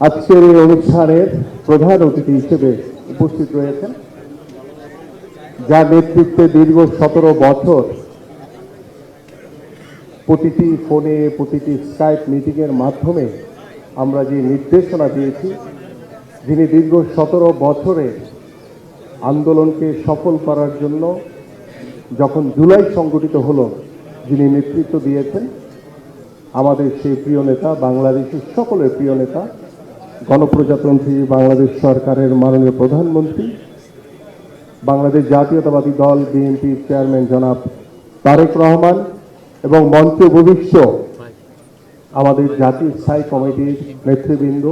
আজকের এই অনুষ্ঠানের প্রধান অতিথি হিসেবে উপস্থিত রয়েছেন, যার নেতৃত্বে দীর্ঘ 17 বছর প্রতিটি ফোনে, প্রতিটি স্কাইপ মিটিংয়ের মাধ্যমে আমরা যে নির্দেশনা দিয়েছি, যিনি দীর্ঘ 17 বছরে আন্দোলনকে সফল করার জন্য যখন জুলাই সংগঠিত হলো, যিনি নেতৃত্ব দিয়েছেন, আমাদের সেই প্রিয় নেতা, বাংলাদেশের সকলের প্রিয় নেতা, গণপ্রজাতন্ত্রী বাংলাদেশ সরকারের মাননীয় প্রধানমন্ত্রী, বাংলাদেশ জাতীয়তাবাদী দল বিএনপির চেয়ারম্যান জনাব তারেক রহমান এবং মঞ্চ ভবিষ্য আমাদের জাতীয় স্থায়ী কমিটির নেতৃবৃন্দ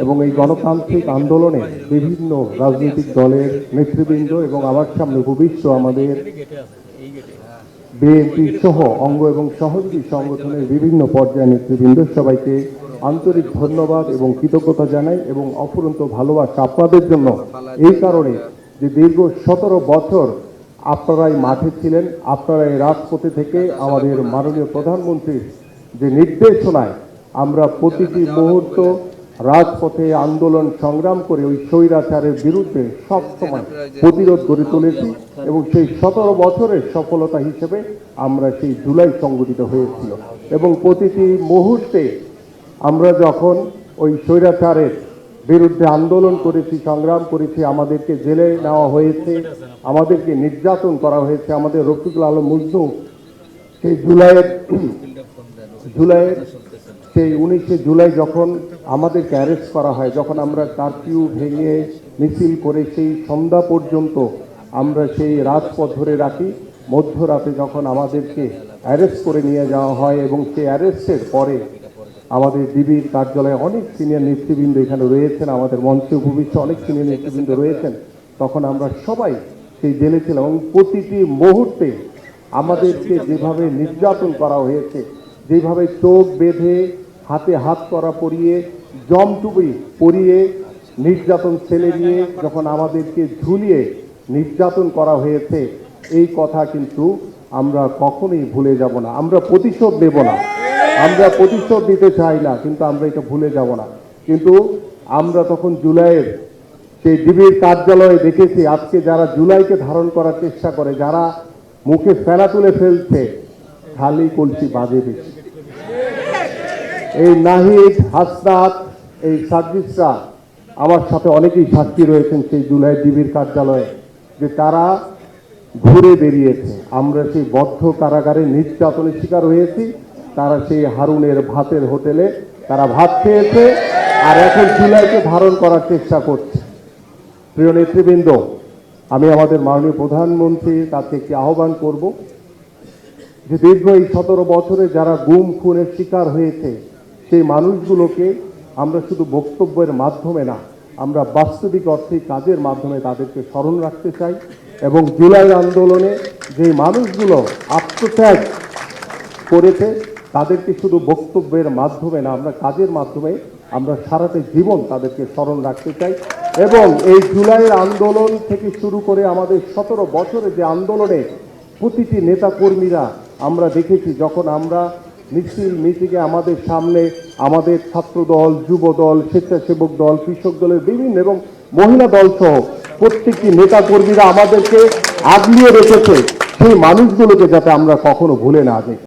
এবং এই গণতান্ত্রিক আন্দোলনে বিভিন্ন রাজনৈতিক দলের নেতৃবৃন্দ এবং আমার সামনে ভবিষ্য আমাদের বিএনপি সহ অঙ্গ এবং সহযোগী সংগঠনের বিভিন্ন পর্যায়ের নেতৃবৃন্দ, সবাইকে আন্তরিক ধন্যবাদ এবং কৃতজ্ঞতা জানাই এবং অফুরন্ত ভালোবাসা আপনাদের জন্য। এই কারণে যে দীর্ঘ 17 বছর আপনারাই মাঠে ছিলেন, আপনারাই রাজপথে থেকে আমাদের মাননীয় প্রধানমন্ত্রীর যে নির্দেশনায় আমরা প্রতিটি মুহূর্ত রাজপথে আন্দোলন সংগ্রাম করে ওই স্বৈরাচারের বিরুদ্ধে সবসময় প্রতিরোধ গড়ে তুলেছি এবং সেই 17 বছরের সফলতা হিসেবে আমরা সেই জুলাই সংগঠিত হয়েছিল এবং প্রতিটি মুহূর্তে আমরা যখন ওই স্বৈরাচারের বিরুদ্ধে আন্দোলন করেছি, সংগ্রাম করেছি, আমাদেরকে জেলে নেওয়া হয়েছে, আমাদেরকে নির্যাতন করা হয়েছে, আমাদের রফিকুল আলম মজনু সেই জুলাইয়ের সেই 19শে জুলাই যখন আমাদেরকে অ্যারেস্ট করা হয়, যখন আমরা কারফিউ ভেঙে মিছিল করে সেই সন্ধ্যা পর্যন্ত আমরা সেই রাজপথ ধরে রাখি, মধ্যরাতে যখন আমাদেরকে অ্যারেস্ট করে নিয়ে যাওয়া হয় এবং সেই অ্যারেস্টের পরে আমাদের ডিবির কার্যালয়ে অনেক সিনিয়র নেতৃবৃন্দ এখানে রয়েছেন, আমাদের মঞ্চ ভবিষ্যৎ অনেক সিনিয়র নেতৃবৃন্দ রয়েছেন, তখন আমরা সবাই সেই জেলে ছিলাম এবং প্রতিটি মুহূর্তে আমাদেরকে যেভাবে নির্যাতন করা হয়েছে, যেভাবে চোখ বেঁধে হাতে হাত করা পরিয়ে জমটুপি পরিয়ে নির্যাতন ছেলে নিয়ে যখন আমাদেরকে ঝুলিয়ে নির্যাতন করা হয়েছে, এই কথা কিন্তু আমরা কখনোই ভুলে যাব না। আমরা প্রতিশোধ নেব না, আমরা প্রতিশোধ নিতে চাই না, কিন্তু আমরা এটা ভুলে যাব না। কিন্তু আমরা তখন জুলাইয়ের সেই ডিবির কার্যালয়ে দেখেছি, আজকে যারা জুলাইকে ধারণ করার চেষ্টা করে, যারা মুখে ফেনা তুলে ফেলছে, খালি কলসি বাজে বেশি। এই নাহিদ, হাসনাত, এই সার্জিসরা আমার সাথে অনেকেই সাক্ষী রয়েছেন সেই জুলাই ডিবির কার্যালয়ে, যে তারা ঘুরে বেরিয়েছে। আমরা সেই বদ্ধ কারাগারে নির্যাতনের শিকার হয়েছি, তারা সেই হারুনের ভাতের হোটেলে তারা ভাত খেয়েছে আর এখন জুলাইকে ধারণ করার চেষ্টা করছে। প্রিয় নেতৃবৃন্দ, আমি আমাদের মাননীয় প্রধানমন্ত্রীর কাছে একটি আহ্বান করব যে দীর্ঘ এই 17 বছরে যারা গুম খুনের শিকার হয়েছে, সেই মানুষগুলোকে আমরা শুধু বক্তব্যের মাধ্যমে না, আমরা বাস্তবিক অর্থে কাজের মাধ্যমে তাদেরকে স্মরণ রাখতে চাই এবং জুলাই আন্দোলনে যে মানুষগুলো আত্মত্যাগ করেছে তাদেরকে শুধু বক্তব্যের মাধ্যমে না, আমরা কাজের মাধ্যমে আমরা সারাটা জীবন তাদেরকে স্মরণ রাখতে চাই। এবং এই জুলাইয়ের আন্দোলন থেকে শুরু করে আমাদের 17 বছরে যে আন্দোলনে প্রতিটি নেতাকর্মীরা আমরা দেখেছি, যখন আমরা মিছিল মিটিংয়ে আমাদের সামনে আমাদের ছাত্র দল, যুব দল, স্বেচ্ছাসেবক দল, কৃষক দলের বিভিন্ন এবং মহিলা দল সহ প্রত্যেকটি নেতাকর্মীরা আমাদেরকে আগলিয়ে রেখেছে, সেই মানুষগুলোকে যাতে আমরা কখনো ভুলে না যাই।